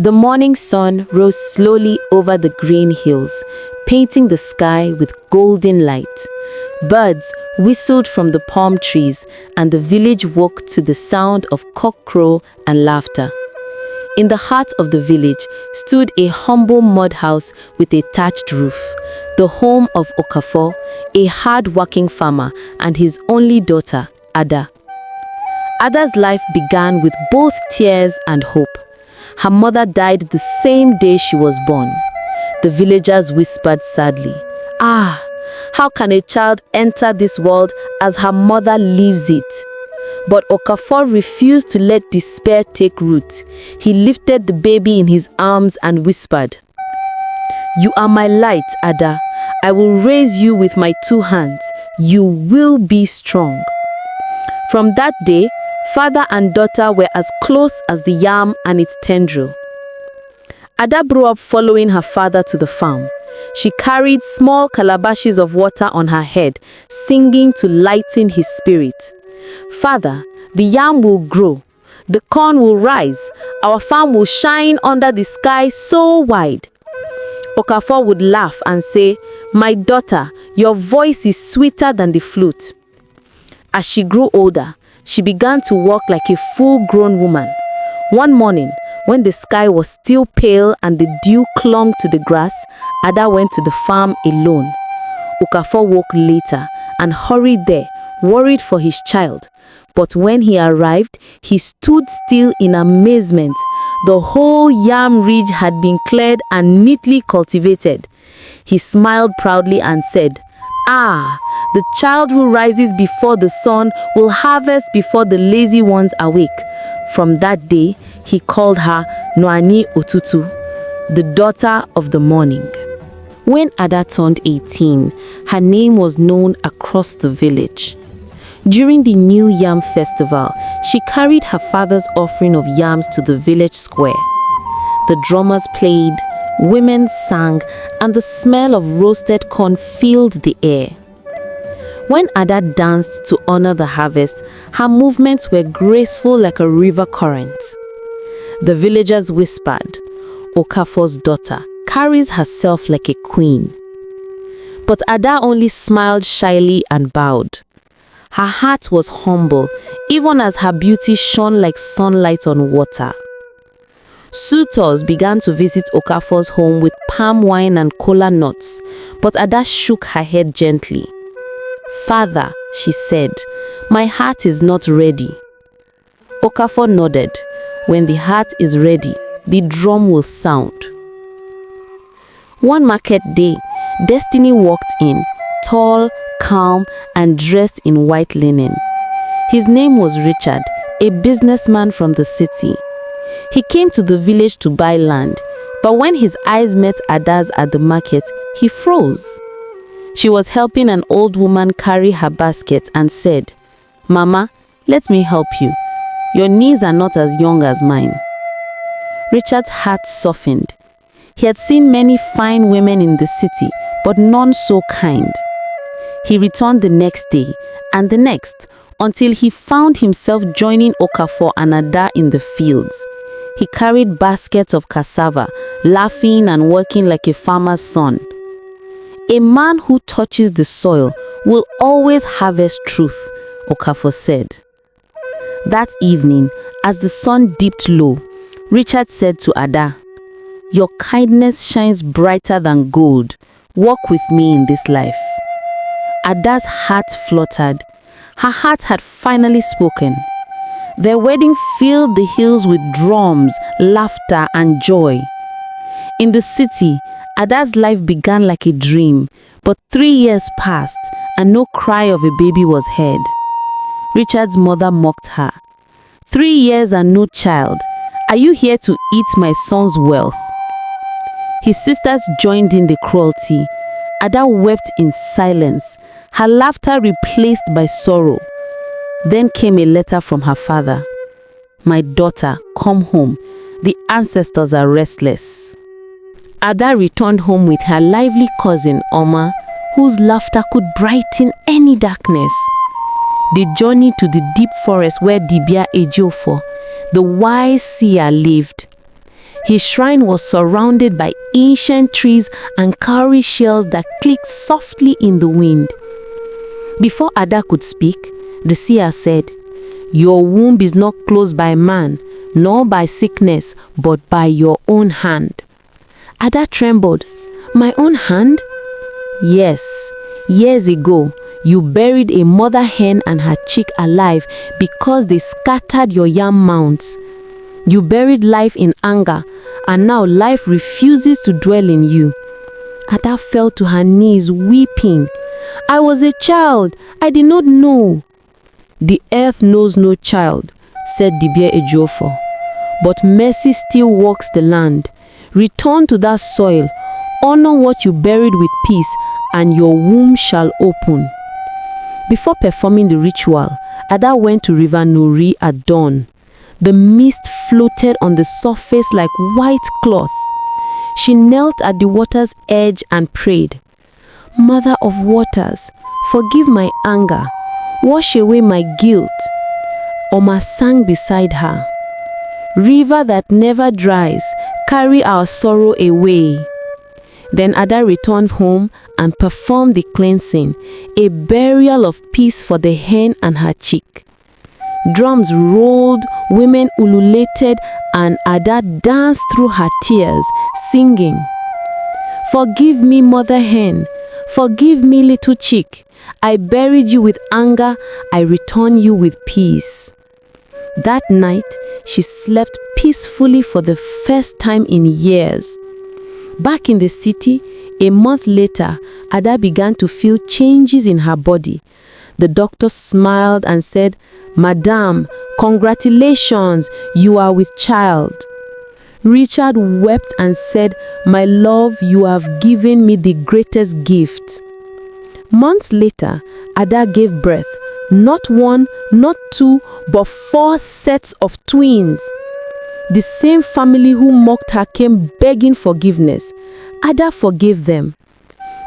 The morning sun rose slowly over the green hills, painting the sky with golden light. Birds whistled from the palm trees, and the village woke to the sound of cockcrow and laughter. In the heart of the village stood a humble mud house with a thatched roof, the home of Okafor, a hard-working farmer, and his only daughter, Ada. Ada's life began with both tears and hope. Her mother died the same day she was born. The villagers whispered sadly, "Ah, how can a child enter this world as her mother leaves it?" But Okafor refused to let despair take root. He lifted the baby in his arms and whispered, "You are my light, Ada. I will raise you with my 2 hands. You will be strong." From that day, father and daughter were as close as the yam and its tendril. Ada grew up following her father to the farm. She carried small calabashes of water on her head, singing to lighten his spirit. "Father, the yam will grow, the corn will rise, our farm will shine under the sky so wide." Okafor would laugh and say, "My daughter, your voice is sweeter than the flute." As she grew older, she began to walk like a full-grown woman. One morning, when the sky was still pale and the dew clung to the grass, Ada went to the farm alone. Okafor woke later and hurried there, worried for his child. But when he arrived, he stood still in amazement. The whole yam ridge had been cleared and neatly cultivated. He smiled proudly and said, "Ah, the child who rises before the sun will harvest before the lazy ones awake." From that day, he called her Noani Otutu, the daughter of the morning. When Ada turned 18, her name was known across the village. During the New Yam Festival, she carried her father's offering of yams to the village square. The drummers played, women sang, and the smell of roasted corn filled the air. When Ada danced to honor the harvest, her movements were graceful like a river current. The villagers whispered, "Okafor's daughter carries herself like a queen." But Ada only smiled shyly and bowed. Her heart was humble, even as her beauty shone like sunlight on water. Suitors began to visit Okafor's home with palm wine and kola nuts, but Ada shook her head gently. "Father," she said, "my heart is not ready." Okafor nodded. "When the heart is ready, the drum will sound." One market day, Destiny walked in, tall, calm, and dressed in white linen. His name was Richard, a businessman from the city. He came to the village to buy land, but when his eyes met Ada's at the market, he froze. She was helping an old woman carry her basket and said, "Mama, let me help you. Your knees are not as young as mine." Richard's heart softened. He had seen many fine women in the city, but none so kind. He returned the next day and the next, until he found himself joining Okafor and Ada in the fields. He carried baskets of cassava, laughing and working like a farmer's son. "A man who touches the soil will always harvest truth," Okafor said. That evening, as the sun dipped low, Richard said to Ada, "Your kindness shines brighter than gold. Walk with me in this life." Ada's heart fluttered. Her heart had finally spoken. Their wedding filled the hills with drums, laughter, and joy. In the city, Ada's life began like a dream, but 3 years passed and no cry of a baby was heard. Richard's mother mocked her. 3 years and no child. Are you here to eat my son's wealth?" His sisters joined in the cruelty. Ada wept in silence, her laughter replaced by sorrow. Then came a letter from her father. "My daughter, come home. The ancestors are restless." Ada returned home with her lively cousin, Oma, whose laughter could brighten any darkness. They journeyed to the deep forest where Dibia Ejiofor, the wise seer, lived. His shrine was surrounded by ancient trees and cowrie shells that clicked softly in the wind. Before Ada could speak, the seer said, "Your womb is not closed by man, nor by sickness, but by your own hand." Ada trembled. "My own hand?" "Yes, years ago, you buried a mother hen and her chick alive because they scattered your yam mounds. You buried life in anger, and now life refuses to dwell in you." Ada fell to her knees weeping. "I was a child. I did not know." "The earth knows no child," said Dibia Ejiofor. "But mercy still walks the land. Return to that soil, honor what you buried with peace, and your womb shall open." Before performing the ritual, Ada went to River Nuri at dawn. The mist floated on the surface like white cloth. She knelt at the water's edge and prayed, "Mother of waters, forgive my anger. Wash away my guilt." Oma sang beside her, "River that never dries, carry our sorrow away." Then Ada returned home and performed the cleansing, a burial of peace for the hen and her chick. Drums rolled, women ululated, and Ada danced through her tears, singing, "Forgive me, mother hen. Forgive me, little chick. I buried you with anger. I return you with peace." That night, she slept peacefully for the first time in years. Back in the city, a month later, Ada began to feel changes in her body. The doctor smiled and said, "Madam, congratulations, you are with child." Richard wept and said, "My love, you have given me the greatest gift." Months later, Ada gave birth, not one, not two, but 4 sets of twins. The same family who mocked her came begging forgiveness. Ada forgave them.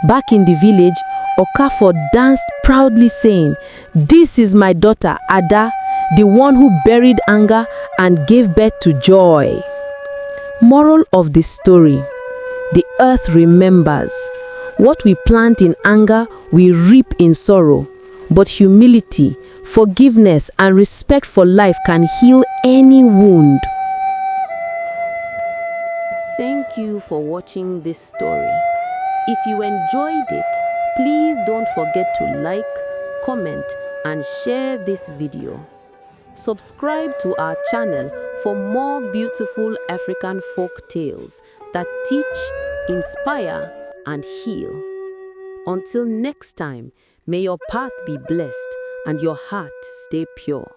Back in the village, Okafor danced proudly saying, "This is my daughter Ada, the one who buried anger and gave birth to joy." Moral of the story: the earth remembers. What we plant in anger, we reap in sorrow. But humility, forgiveness, and respect for life can heal any wound. Thank you for watching this story. If you enjoyed it, please don't forget to like, comment, and share this video. Subscribe to our channel for more beautiful African folk tales that teach, inspire, and heal. Until next time, may your path be blessed and your heart stay pure.